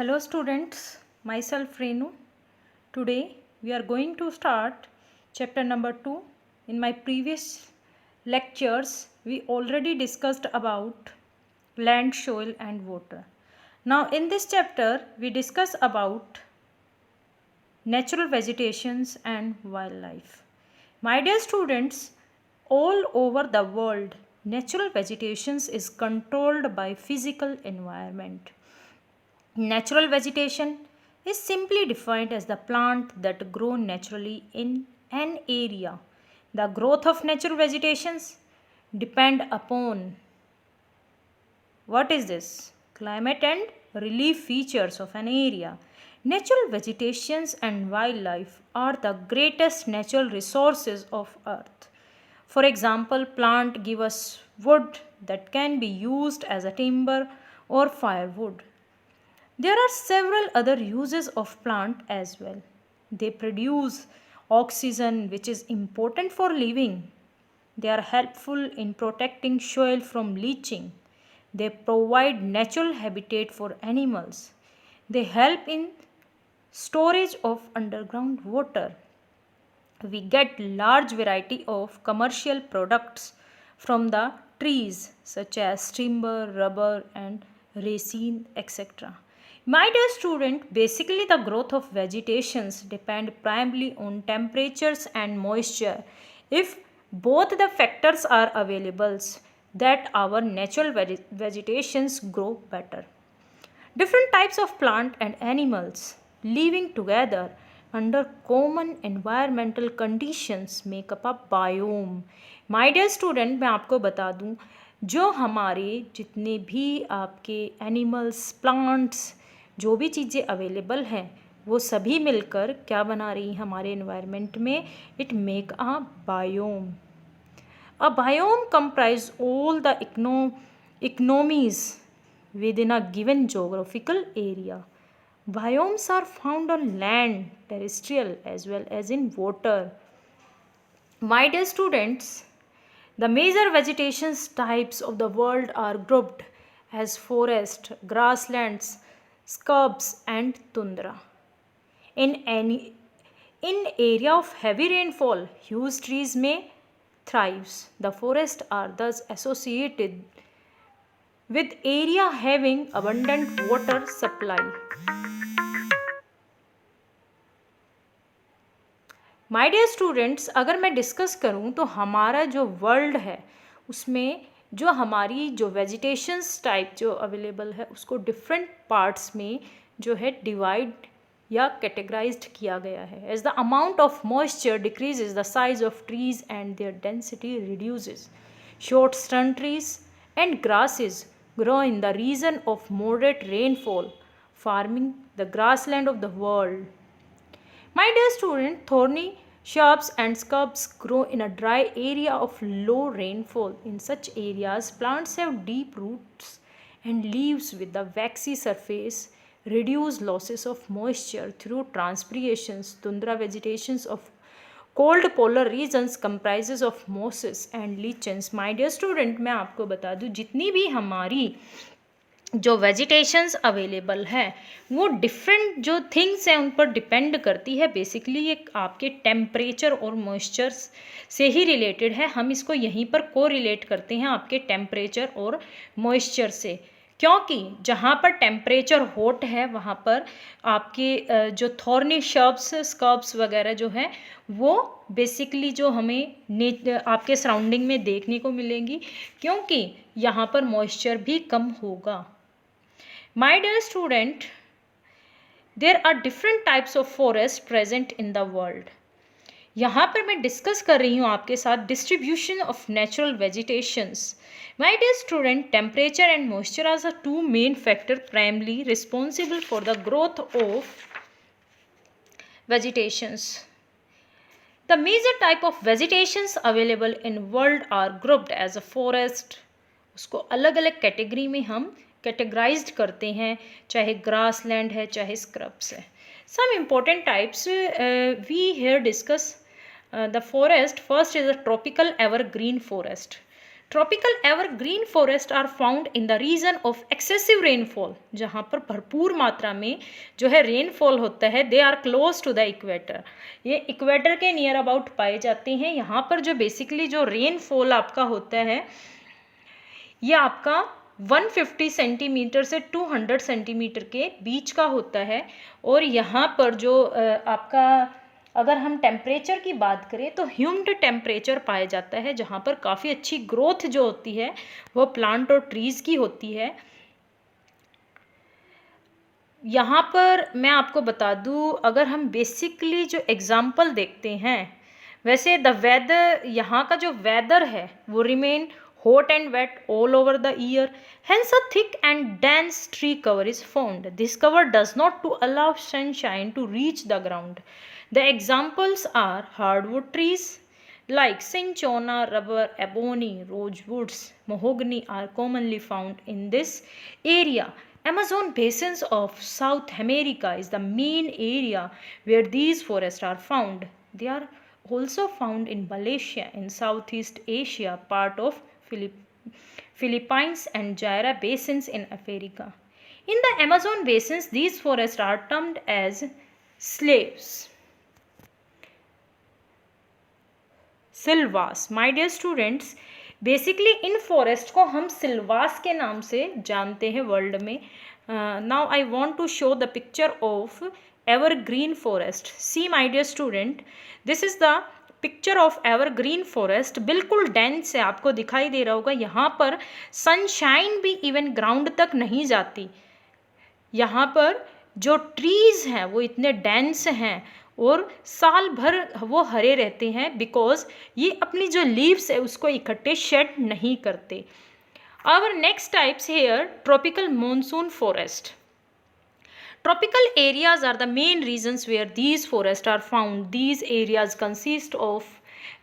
Hello students, myself Renu. Today we are going to start chapter number 2. In my previous lectures we already discussed about land, soil and water. Now in this chapter we discuss about natural vegetations and wildlife. My dear students, all over the world natural vegetations is controlled by physical environment. Natural vegetation is simply defined as the plant that grow naturally in an area. The growth of natural vegetations depend upon what is this? Climate and relief features of an area. Natural vegetations and wildlife are the greatest natural resources of earth. For example, plants give us wood that can be used as a timber or firewood. There are several other uses of plant as well. They produce oxygen which is important for living. They are helpful in protecting soil from leaching. They provide natural habitat for animals. They help in storage of underground water. We get large variety of commercial products from the trees such as timber, rubber and resin, etc. My dear student, basically the growth of vegetations depend primarily on temperatures and moisture. If both the factors are available, that our natural vegetations grow better. Different types of plant and animals living together under common environmental conditions make up a biome. My dear student, मैं आपको बता दूं जो हमारे जितने भी आपके animals plants जो भी चीज़ें अवेलेबल हैं वो सभी मिलकर क्या बना रही हैं हमारे एनवायरनमेंट में it make a biome. A biome comprises all the economies within a given geographical area. Biomes are found on land, terrestrial as well as in water. My dear students, the major vegetation types of the world are grouped as forest, grasslands, scrubs and tundra. In area of heavy rainfall, huge trees may thrive. The forests are thus associated with area having abundant water supply. My dear students, अगर मैं discuss करूं तो हमारा जो world है उसमें जो हमारी जो वेजिटेशंस टाइप जो अवेलेबल है उसको डिफरेंट पार्ट्स में जो है डिवाइड या कैटेगराइज्ड किया गया है. As the amount of moisture decreases the size of trees and their density reduces. Short stern trees and grasses grow in the region of moderate rainfall, forming the grassland of the world. My dear student, thorny shrubs and scrubs grow in a dry area of low rainfall. In such areas, plants have deep roots and leaves with the waxy surface reduce losses of moisture through transpirations. Tundra vegetations of cold polar regions comprises of mosses and lichens. My dear student, मैं आपको बता दूँ जितनी भी हमारी जो vegetations available है वो डिफरेंट जो थिंग्स हैं उन पर डिपेंड करती है. बेसिकली ये आपके टेम्परेचर और मॉइस्चर से ही रिलेटेड है. हम इसको यहीं पर को रिलेट करते हैं आपके टेम्परेचर और मॉइस्चर से, क्योंकि जहाँ पर टेम्परेचर हॉट है वहाँ पर आपके जो थॉर्नी शर्ब्स स्कर्ब्स वगैरह जो है वो बेसिकली जो हमें आपके सराउंडिंग में देखने को मिलेंगी, क्योंकि यहाँ पर मॉइस्चर भी कम होगा. My dear student, there are different types of forests present in the world. यहाँ पर मैं डिस्कस कर रही हूँ आपके साथ distribution of natural vegetations. My dear student, temperature and moisture are the two main factor primarily responsible for the growth of vegetations. The major type of vegetations available in world are grouped as a forest. उसको अलग अलग category में हम categorised करते हैं, चाहे grass land है चाहे स्क्रब्स है. Some important types we here discuss the forest. First is a tropical evergreen forest. Tropical evergreen forest are found in the region of excessive rainfall, जहाँ पर भरपूर मात्रा में जो है रेनफॉल होता है। They are close to the equator, ये इक्वेटर के नियर अबाउट पाए जाते हैं। यहाँ पर जो बेसिकली जो रेनफॉल आपका होता है ये आपका 150 सेंटीमीटर से 200 सेंटीमीटर के बीच का होता है। और यहाँ पर जो आपका अगर हम टेम्परेचर की बात करें तो ह्यूमिड टेम्परेचर पाया जाता है, जहाँ पर काफ़ी अच्छी ग्रोथ जो होती है वो प्लांट और ट्रीज़ की होती है। यहाँ पर मैं आपको बता दूँ, अगर हम बेसिकली जो एग्ज़ाम्पल देखते हैं, वैसे द वेदर, यहाँ का जो वेदर है वो remain hot and wet all over the year, hence a thick and dense tree cover is formed. This cover does not to allow sunshine to reach the ground. The examples are hardwood trees like cinchona, rubber, ebony, rosewoods, mahogany are commonly found in this area. Amazon basins of South America is the main area where these forests are found. They are also found in Malaysia, in Southeast Asia, part of Philippines and Java basins in Africa. In the Amazon basins, these forests are termed as slaves. Selvas, my dear students, basically in forest को हम सिल्वास के नाम से जानते हैं world में। Now I want to show the picture of evergreen forest. See my dear student, this is the picture of evergreen forest. बिल्कुल dense है, आपको दिखाई दे रहा होगा। यहाँ पर सनशाइन भी इवन ग्राउंड तक नहीं जाती। यहाँ पर जो ट्रीज़ हैं वो इतने डेंस हैं और साल भर वो हरे रहते हैं, बिकॉज ये अपनी जो लीव्स है उसको इकट्ठे शेड नहीं करते। Our next types here tropical monsoon forest. Tropical areas are the main regions where these forests are found. These areas consist of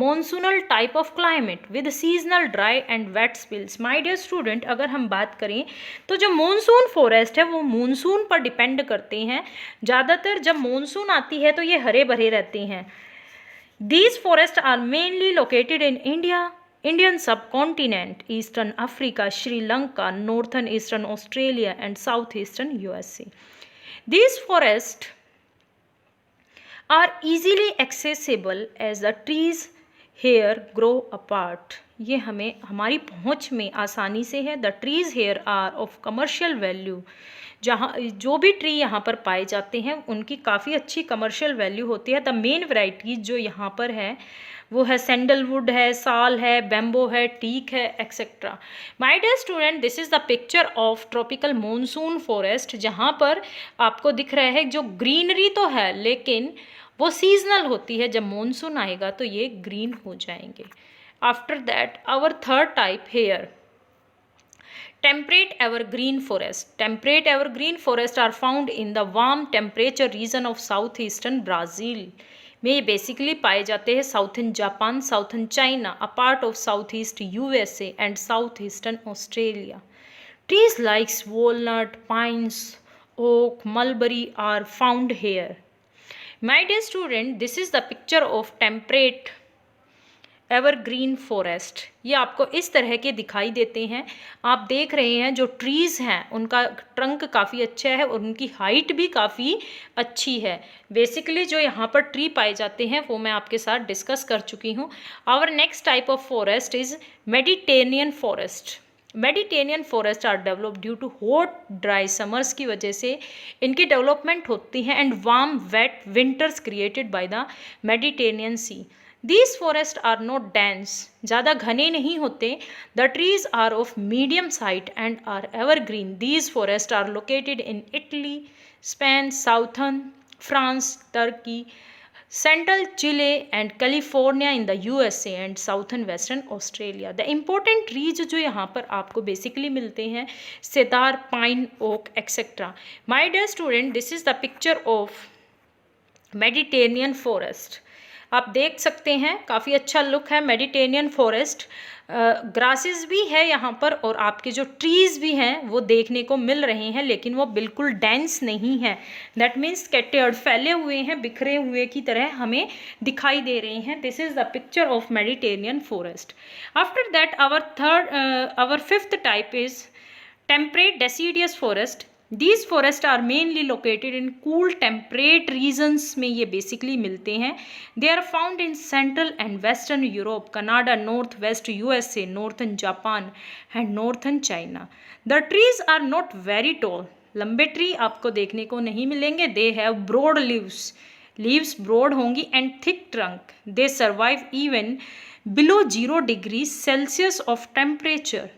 monsoonal type of climate with seasonal dry and wet spells. My dear student, अगर हम बात करें तो जो monsoon forest है वो monsoon पर depend करते हैं। ज़्यादातर जब मानसून आती है तो ये हरे भरे रहते हैं। These forests are mainly located in India, Indian subcontinent, Eastern Africa, Sri Lanka, Northern Eastern Australia and Southeastern USA. These forests are easily accessible as the trees here grow apart. ये हमें हमारी पहुंच में आसानी से है। The trees here are of commercial value. जहाँ जो भी ट्री यहाँ पर पाए जाते हैं उनकी काफ़ी अच्छी कमर्शियल वैल्यू होती है। द मेन वैरायटीज जो यहाँ पर है वो है सैंडलवुड है, साल है, बैम्बो है, टीक है, etcetera. My dear student, this is the picture of tropical monsoon forest, जहाँ पर आपको दिख रहा है जो ग्रीनरी तो है लेकिन वो सीजनल होती है। जब मॉनसून आएगा तो ये ग्रीन हो जाएंगे। After that our third type here temperate evergreen forest. Temperate evergreen forests are found in the warm temperature region of southeastern Brazil. में बेसिकली पाए जाते हैं southern Japan, southern China, a part of south east USA and south eastern Australia. Trees like walnut, pines, oak, mulberry are found here. My dear student, this is the picture of temperate evergreen forest. ये आपको इस तरह के दिखाई देते हैं। आप देख रहे हैं जो ट्रीज़ हैं उनका ट्रंक काफ़ी अच्छा है और उनकी हाइट भी काफ़ी अच्छी है। बेसिकली जो यहाँ पर ट्री पाए जाते हैं वो मैं आपके साथ डिस्कस कर चुकी हूँ। Our next type of forest is Mediterranean forest. Mediterranean forest are develop due to hot dry summers की वजह से इनकी डेवलपमेंट होती है and warm wet winters created by the Mediterranean Sea. These forests are not dense, ज़्यादा घने नहीं होते. The trees are of medium height and are evergreen. These forests are located in Italy, Spain, southern France, Turkey, central Chile and California in the USA and southern western Australia. The important trees जो यहाँ पर आपको basically मिलते हैं सेदार, pine, oak, etc. My dear student, this is the picture of Mediterranean forest. आप देख सकते हैं काफ़ी अच्छा लुक है। मेडिटेरेनियन फॉरेस्ट, ग्रासेस भी है यहाँ पर और आपके जो ट्रीज़ भी हैं वो देखने को मिल रहे हैं, लेकिन वो बिल्कुल डेंस नहीं है। दैट मीन्स स्कैटर्ड, फैले हुए हैं, बिखरे हुए की तरह हमें दिखाई दे रहे हैं। This is the picture of Mediterranean forest. After that our fifth type is temperate deciduous forest. These forests are mainly located in cool temperate regions में ये basically मिलते हैं. They are found in central and western Europe, Canada, northwest USA, northern Japan and northern China. The trees are not very tall. लंबे tree आपको देखने को नहीं मिलेंगे. They have broad leaves. Leaves broad होंगी and thick trunk. They survive even below 0 degrees Celsius of temperature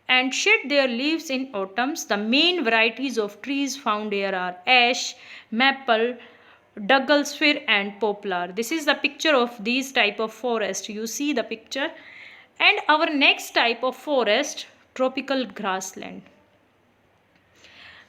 and shed their leaves in autumns. The main varieties of trees found here are ash, maple, Douglas fir and poplar. This is the picture of these type of forest. You see the picture. And our next type of forest, tropical grassland.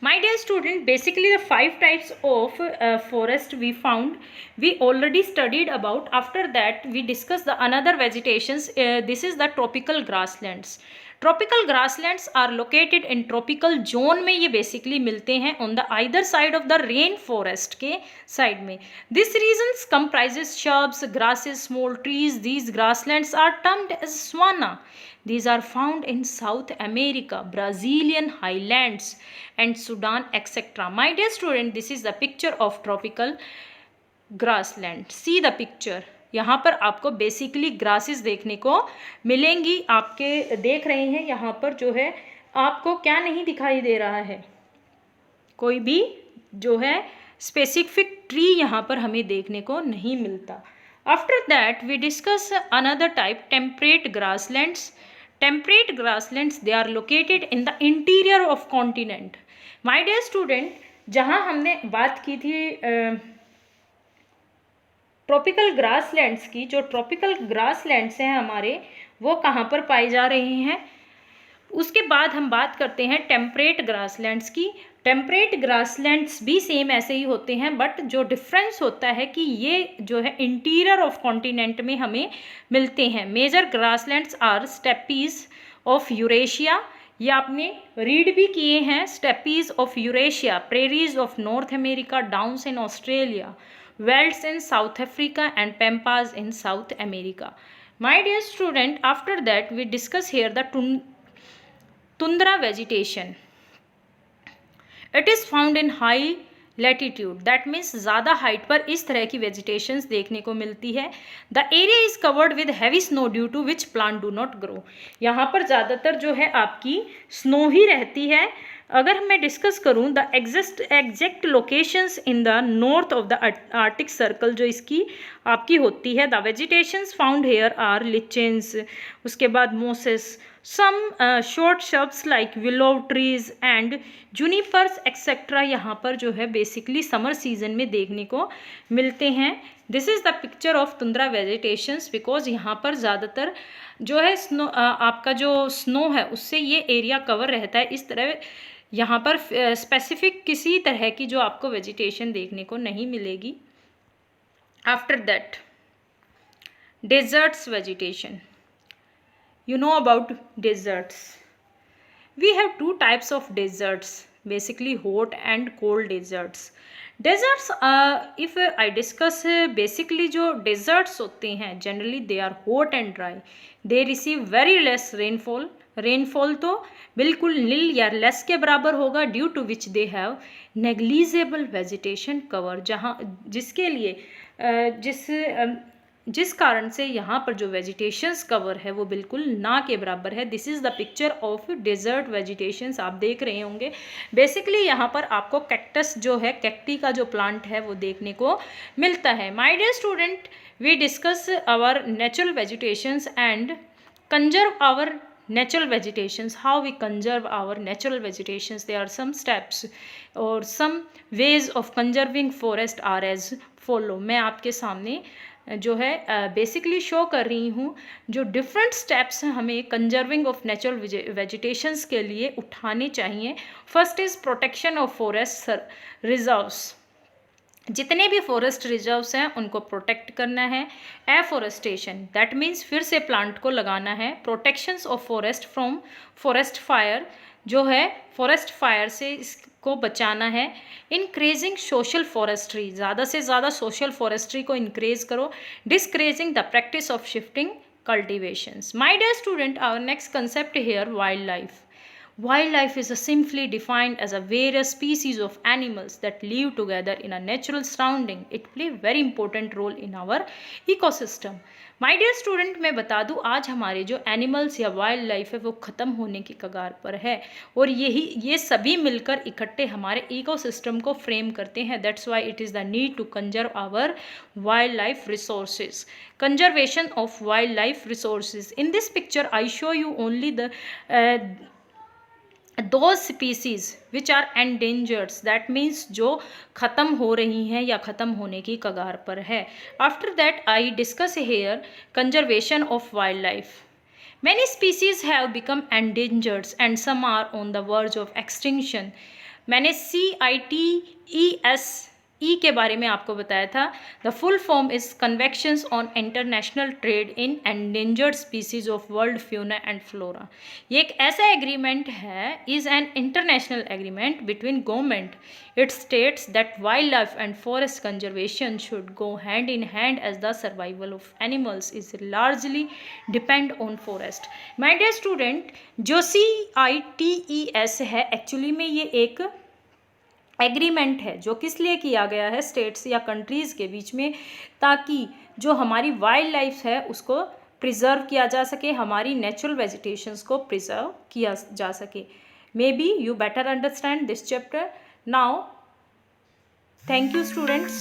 My dear student, basically the 5 types of forest we found, we already studied about. After that we discussed the another vegetations. This is the tropical grasslands. Tropical grasslands are located in tropical zone में ये basically मिलते हैं on the either side of the rain forest के side में. This regions comprises shrubs, grasses, small trees. These grasslands are termed as savanna. These are found in South America, Brazilian highlands and Sudan, etc. My dear student, this is the picture of tropical grassland. See the picture. यहाँ पर आपको basically grasses देखने को मिलेंगी. आपके देख रहे हैं यहाँ पर जो है आपको क्या नहीं दिखाई दे रहा है, कोई भी जो है स्पेसिफिक ट्री यहाँ पर हमें देखने को नहीं मिलता. After that we discuss another type, temperate grasslands. Temperate grasslands, they are located in the interior of continent. My dear student, जहाँ हमने बात की थी ट्रॉपिकल ग्रासलैंड्स की, जो ट्रॉपिकल ग्रासलैंड्स हैं हमारे वो कहाँ पर पाए जा रहे हैं. उसके बाद हम बात करते हैं टेम्परेट ग्रासलैंड्स की. टेम्परेट ग्रासलैंड्स भी सेम ऐसे ही होते हैं, बट जो डिफरेंस होता है कि ये जो है इंटीरियर ऑफ कॉन्टिनेंट में हमें मिलते हैं. Major grasslands are steppes of Eurasia, ये आपने रीड भी किए हैं. Steppes of Eurasia, prairies of North America, downs in Australia, velds in South Africa and pampas in South America. My dear student, after that we discuss here the tundra vegetation. It is found in high latitude. That means ज़्यादा height पर इस तरह की vegetations देखने को मिलती है. The area is covered with heavy snow due to which plant do not grow. यहाँ पर ज़्यादातर जो है आपकी स्नो ही रहती है. अगर मैं डिस्कस करूँ the exact locations in the north of the Arctic circle जो इसकी आपकी होती है, the vegetations found here are lichens, उसके बाद mosses, some short shrubs like willow trees and junipers etc. यहाँ पर जो है बेसिकली समर सीजन में देखने को मिलते हैं. This is the picture of tundra vegetations, because यहाँ पर ज़्यादातर जो है स्नो आपका जो स्नो है उससे ये एरिया कवर रहता है. इस तरह यहाँ पर स्पेसिफिक किसी तरह की जो आपको वेजिटेशन देखने को नहीं मिलेगी. After that deserts vegetation. You know about deserts. We have 2 types of deserts, basically hot and cold deserts. Deserts, if I discuss basically जो deserts होते हैं generally they are hot and dry. They receive very less rainfall. Rainfall तो बिल्कुल नील या less के बराबर होगा, due to which they have negligible vegetation cover. जहाँ जिसके लिए जिस कारण से यहाँ पर जो वेजिटेशंस कवर है वो बिल्कुल ना के बराबर है. This is the picture of desert vegetations. आप देख रहे होंगे बेसिकली यहाँ पर आपको कैक्टस जो है, कैक्टी का जो प्लांट है वो देखने को मिलता है. My dear student, we discuss our natural vegetations and conserve our natural vegetations. How we conserve our natural vegetations, there are some steps or some ways of conserving forest are as follow. मैं आपके सामने जो है basically show कर रही हूँ जो different steps हमें कंजर्विंग ऑफ नेचुरल वेजिटेशंस के लिए उठाने चाहिए. First is protection of forest reserves. जितने भी फॉरेस्ट रिजर्व्स हैं उनको प्रोटेक्ट करना है। एफॉरेस्टेशन दैट मीन्स फिर से प्लांट को लगाना है। Protections of forest from forest fire, जो है फॉरेस्ट फायर से इसको बचाना है। इंक्रीजिंग सोशल फॉरेस्ट्री, ज़्यादा से ज़्यादा सोशल फॉरेस्ट्री को इंक्रीज करो। Discouraging the practice of shifting cultivations. My dear student, our next concept here wild life. Wildlife is simply defined as a various species of animals that live together in a natural surrounding. It play very important role in our ecosystem. My dear student, मैं बता दूँ आज हमारे जो animals या wild life है वो ख़त्म होने की कगार पर है, और ये सभी मिलकर इकट्ठे हमारे इकोसिस्टम को फ्रेम करते हैं. That's why it is the need to conserve our wildlife resources. Conservation of wildlife resources. In this picture I show you only the those species which are endangered, that means जो ख़त्म हो रही हैं या ख़त्म होने की कगार पर है. After that I discuss here conservation of wildlife. Many species have become endangered and some are on the verge of extinction. मैंने CITES के बारे में आपको बताया था. The full form is conventions on international trade in endangered species of world fauna and flora. ये एक ऐसा एग्रीमेंट है, is an international agreement between government. It states that wild life and forest conservation should go hand in hand as the survival of animals is largely depend on forest. My dear student, जो CITES है actually में ये एक agreement है जो किस लिए किया गया है, स्टेट्स या कंट्रीज़ के बीच में, ताकि जो हमारी वाइल्ड लाइफ है उसको प्रिजर्व किया जा सके, हमारी नेचुरल वेजिटेशंस को प्रिजर्व किया जा सके. May be you better understand this chapter now. Thank you students.